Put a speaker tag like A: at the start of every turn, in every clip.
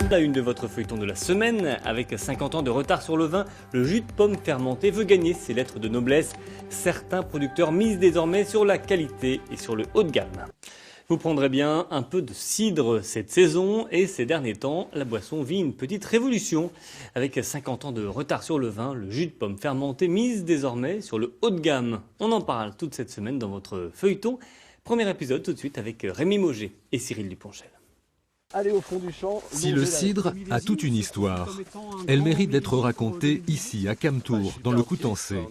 A: La une de votre feuilleton de la semaine, avec 50 ans de retard sur le vin, le jus de pomme fermenté veut gagner ses lettres de noblesse. Certains producteurs misent désormais sur la qualité et sur le haut de gamme. Vous prendrez bien un peu de cidre cette saison et ces derniers temps, la boisson vit une petite révolution. Avec 50 ans de retard sur le vin, le jus de pomme fermenté mise désormais sur le haut de gamme. On en parle toute cette semaine dans votre feuilleton. Premier épisode tout de suite avec Rémi Mauger et Cyril Duponchel.
B: Allez au fond du champ.
C: Si le cidre a toute une histoire, elle mérite d'être racontée ici, à Camtour, dans le Coutançais,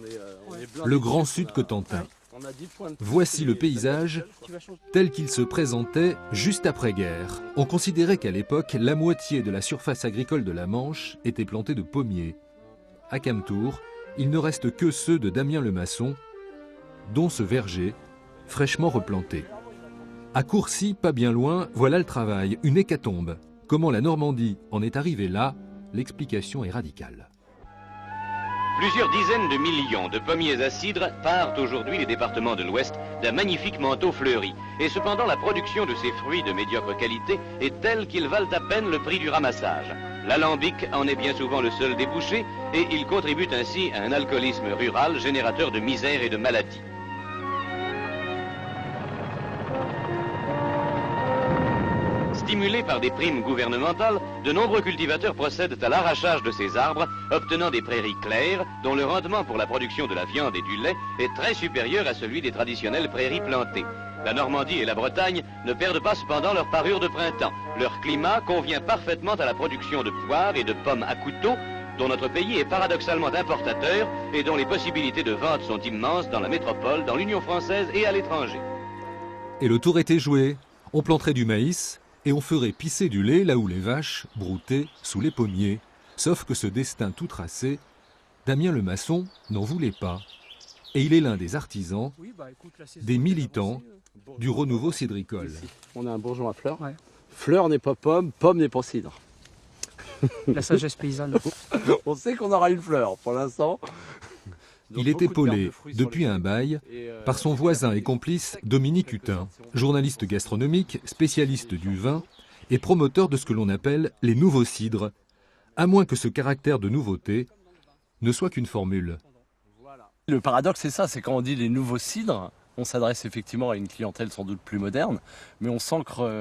C: le Grand Sud Cotentin. Voici le paysage tel qu'il se présentait juste après-guerre. On considérait qu'à l'époque, la moitié de la surface agricole de la Manche était plantée de pommiers. À Camtour, il ne reste que ceux de Damien Le Maçon, dont ce verger, fraîchement replanté. À Courcy, pas bien loin, voilà le travail, une hécatombe. Comment la Normandie en est arrivée là, l'explication est radicale.
D: Plusieurs dizaines de millions de pommiers à cidre partent aujourd'hui les départements de l'Ouest d'un magnifique manteau fleuri. Et cependant, la production de ces fruits de médiocre qualité est telle qu'ils valent à peine le prix du ramassage. L'alambic en est bien souvent le seul débouché et il contribue ainsi à un alcoolisme rural générateur de misère et de maladies. Stimulés par des primes gouvernementales, de nombreux cultivateurs procèdent à l'arrachage de ces arbres, obtenant des prairies claires dont le rendement pour la production de la viande et du lait est très supérieur à celui des traditionnelles prairies plantées. La Normandie et la Bretagne ne perdent pas cependant leur parure de printemps. Leur climat convient parfaitement à la production de poires et de pommes à couteau, dont notre pays est paradoxalement importateur et dont les possibilités de vente sont immenses dans la métropole, dans l'Union française et à l'étranger.
C: Et le tour était joué. On planterait du maïs et on ferait pisser du lait là où les vaches broutaient sous les pommiers. Sauf que ce destin tout tracé, Damien Le Maçon n'en voulait pas. Et il est l'un des artisans, des militants du renouveau cidricole.
B: On a un bourgeon à fleurs. Ouais. Fleur n'est pas pomme, pomme n'est pas cidre.
E: La sagesse paysanne.
B: On sait qu'on aura une fleur pour l'instant.
C: Il est épaulé, depuis un bail, par son voisin et complice Dominique Hutin, journaliste gastronomique, spécialiste du vin et promoteur de ce que l'on appelle les nouveaux cidres, à moins que ce caractère de nouveauté ne soit qu'une formule.
B: Le paradoxe, c'est ça, c'est quand on dit les nouveaux cidres, on s'adresse effectivement à une clientèle sans doute plus moderne, mais on s'ancre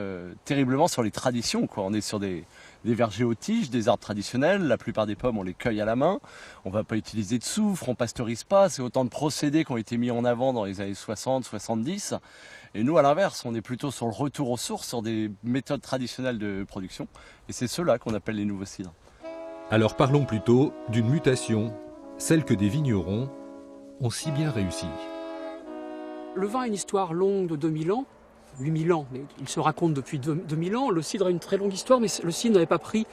B: terriblement sur les traditions, quoi. On est sur des vergers aux tiges, des arbres traditionnels, la plupart des pommes on les cueille à la main, on ne va pas utiliser de soufre, on ne pasteurise pas, c'est autant de procédés qui ont été mis en avant dans les années 60, 70. Et nous à l'inverse, on est plutôt sur le retour aux sources, sur des méthodes traditionnelles de production, et c'est ceux-là qu'on appelle les nouveaux cidres.
C: Alors parlons plutôt d'une mutation, celle que des vignerons ont si bien réussi.
E: Le vin a une histoire longue de 2000 ans, 8000 ans, mais il se raconte depuis 2000 ans. Le cidre a une très longue histoire, mais le cidre n'avait pas pris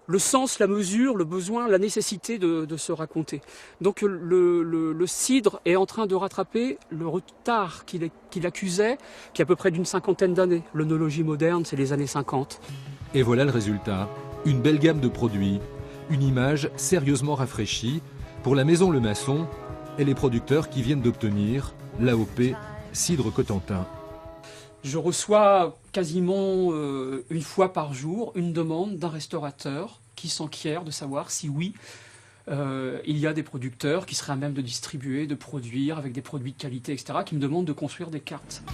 E: le sens, la mesure, le besoin, la nécessité de se raconter. Donc le cidre est en train de rattraper le retard qu'il accusait, qui est à peu près d'une cinquantaine d'années. L'œnologie moderne, c'est les années 50.
C: Et voilà le résultat, une belle gamme de produits, une image sérieusement rafraîchie pour la maison Le Maçon et les producteurs qui viennent d'obtenir l'AOP Cidre Cotentin.
E: Je reçois quasiment une fois par jour une demande d'un restaurateur qui s'enquiert de savoir si oui, il y a des producteurs qui seraient à même de distribuer, de produire avec des produits de qualité, etc., qui me demandent de construire des cartes.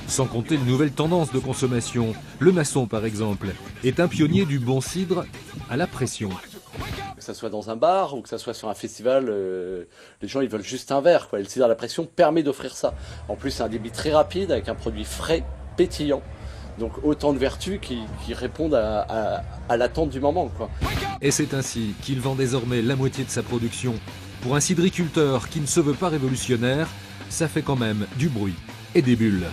C: Sans compter les nouvelles tendances de consommation. Le Maçon, par exemple, est un pionnier du bon cidre à la pression.
B: Que ça soit dans un bar ou que ça soit sur un festival, les gens ils veulent juste un verre, quoi. Et le cidre à la pression permet d'offrir ça. En plus, c'est un débit très rapide avec un produit frais, pétillant. Donc autant de vertus qui répondent à l'attente du moment, quoi.
C: Et c'est ainsi qu'il vend désormais la moitié de sa production. Pour un cidriculteur qui ne se veut pas révolutionnaire, ça fait quand même du bruit et des bulles.